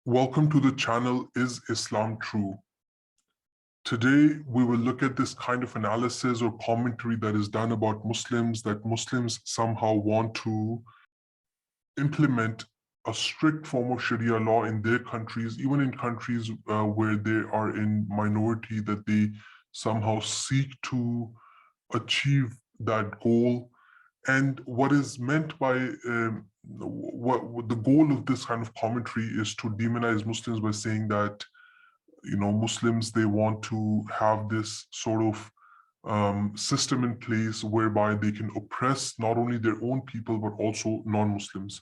Welcome to the channel Is Islam True? Today, we will look at this kind of analysis or commentary that is done about Muslims, that Muslims somehow want to implement a strict form of Sharia law in their countries, even in countries where they are in minority, that they somehow seek to achieve that goal. And what is meant by what the goal of this kind of commentary is to demonize Muslims by saying that Muslims, they want to have this sort of system in place whereby they can oppress not only their own people but also non-Muslims.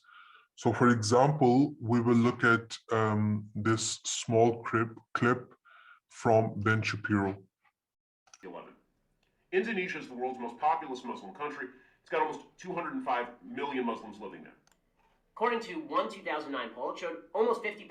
So, for example, we will look at this small clip from Ben Shapiro. Indonesia is the world's most populous Muslim country. It's got almost 205 million Muslims living there. According to one 2009 poll, it showed almost 50%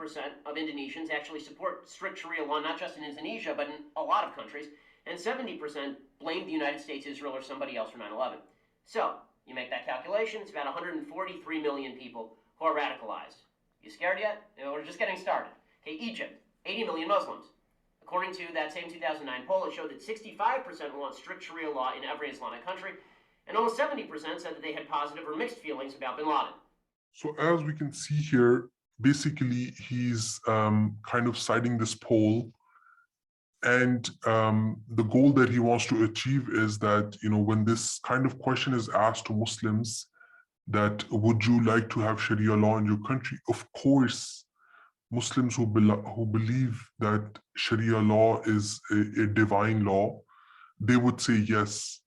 of Indonesians actually support strict Sharia law, not just in Indonesia, but in a lot of countries, and 70% blame the United States, Israel, or somebody else for 9/11. So, you make that calculation, it's about 143 million people who are radicalized. You scared yet? We're just getting started. Okay, Egypt, 80 million Muslims. According to that same 2009 poll, it showed that 65% want strict Sharia law in every Islamic country, and almost 70% said that they had positive or mixed feelings about bin Laden. So as we can see here, basically he's kind of citing this poll, and the goal that he wants to achieve is that, when this kind of question is asked to Muslims, that would you like to have Sharia law in your country? Of course, Muslims who believe that Sharia law is a divine law, they would say yes.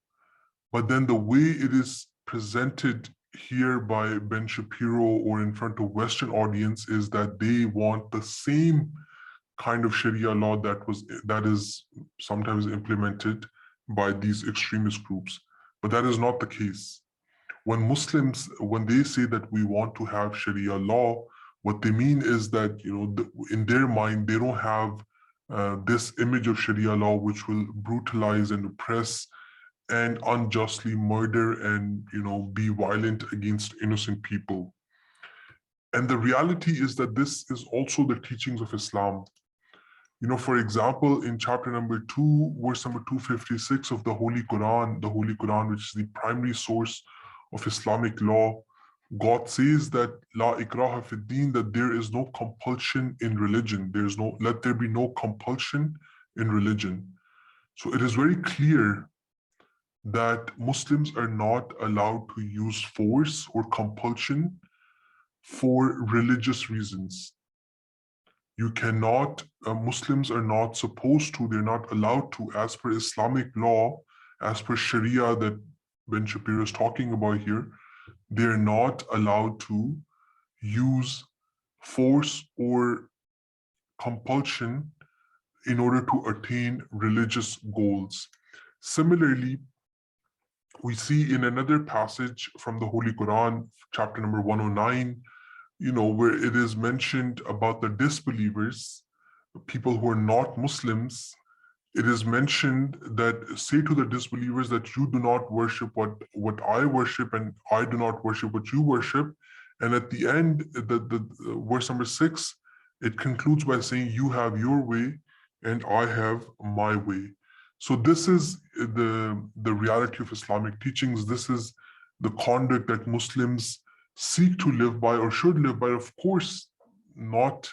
But then the way it is presented here by Ben Shapiro or in front of Western audience is that they want the same kind of Sharia law that is sometimes implemented by these extremist groups. But that is not the case. When Muslims, when they say that we want to have Sharia law, what they mean is that, in their mind, they don't have this image of Sharia law, which will brutalize and oppress and unjustly murder and, be violent against innocent people. And the reality is that this is also the teachings of Islam. For example, in chapter number 2, verse number 256 of the Holy Quran, which is the primary source of Islamic law, God says that La ikraha fi din, that there is no compulsion in religion. Let there be no compulsion in religion. So it is very clear that Muslims are not allowed to use force or compulsion for religious reasons. You cannot, Muslims are not supposed to, they're not allowed to, as per Islamic law, as per Sharia that Ben Shapiro is talking about here, they're not allowed to use force or compulsion in order to attain religious goals. Similarly, we see in another passage from the Holy Quran, chapter number 109, where it is mentioned about the disbelievers, people who are not Muslims. It is mentioned that say to the disbelievers that you do not worship what I worship, and I do not worship what you worship. And at the end, the verse number 6, it concludes by saying, you have your way and I have my way. So this is the reality of Islamic teachings. This is the conduct that Muslims seek to live by or should live by. Of course, not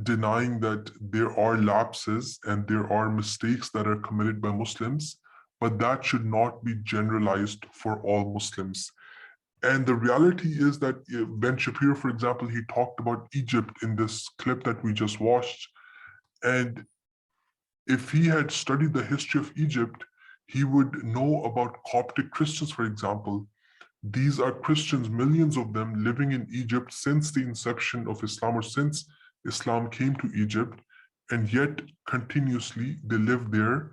denying that there are lapses and there are mistakes that are committed by Muslims, but that should not be generalized for all Muslims. And the reality is that Ben Shapiro, for example, he talked about Egypt in this clip that we just watched. And if he had studied the history of Egypt, he would know about Coptic Christians, for example. These are Christians, millions of them living in Egypt since the inception of Islam or since Islam came to Egypt, and yet continuously they live there.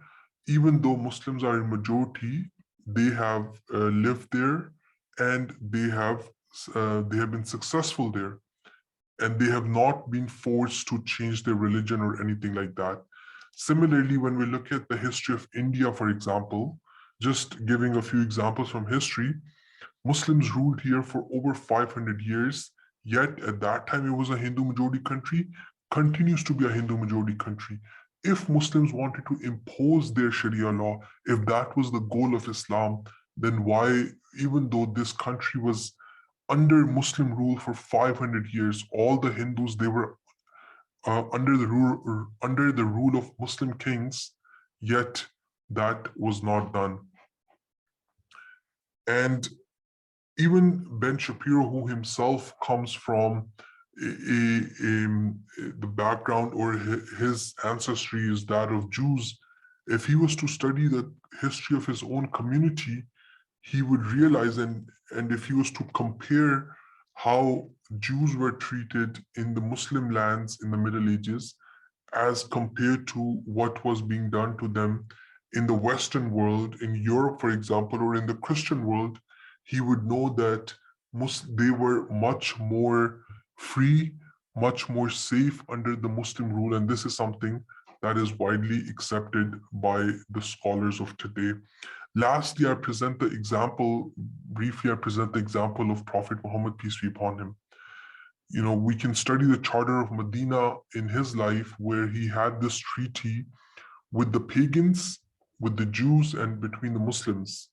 Even though Muslims are in majority, they have lived there and they have been successful there, and they have not been forced to change their religion or anything like that. Similarly, when we look at the history of India, for example, just giving a few examples from history, Muslims ruled here for over 500 years, yet at that time it was a Hindu majority country. continues to be a Hindu majority country. If Muslims wanted to impose their Sharia law, if that was the goal of Islam, then why, even though this country was under Muslim rule for 500 years, all the Hindus, they were under the rule of Muslim kings, yet that was not done. And even Ben Shapiro, who himself comes from the background, or his ancestry is that of Jews, if he was to study the history of his own community, he would realize, and if he was to compare how Jews were treated in the Muslim lands in the Middle Ages as compared to what was being done to them in the Western world, in Europe, for example, or in the Christian world, he would know that they were much more free, much more safe under the Muslim rule. And this is something that is widely accepted by the scholars of today. Lastly, I present the example of Prophet Muhammad, peace be upon him. We can study the Charter of Medina in his life, where he had this treaty with the pagans, with the Jews, and between the Muslims.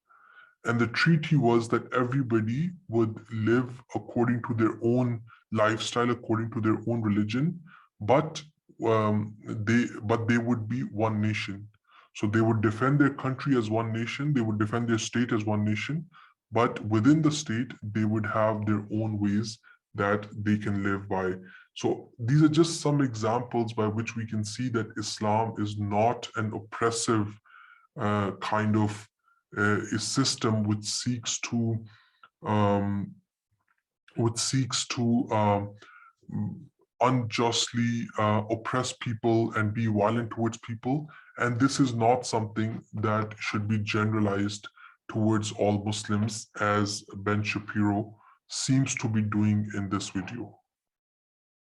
And the treaty was that everybody would live according to their own lifestyle, according to their own religion, but they would be one nation. So they would defend their country as one nation, they would defend their state as one nation, but within the state, they would have their own ways that they can live by. So these are just some examples by which we can see that Islam is not an oppressive kind of a system which seeks to unjustly oppress people and be violent towards people. And this is not something that should be generalized towards all Muslims, as Ben Shapiro seems to be doing in this video.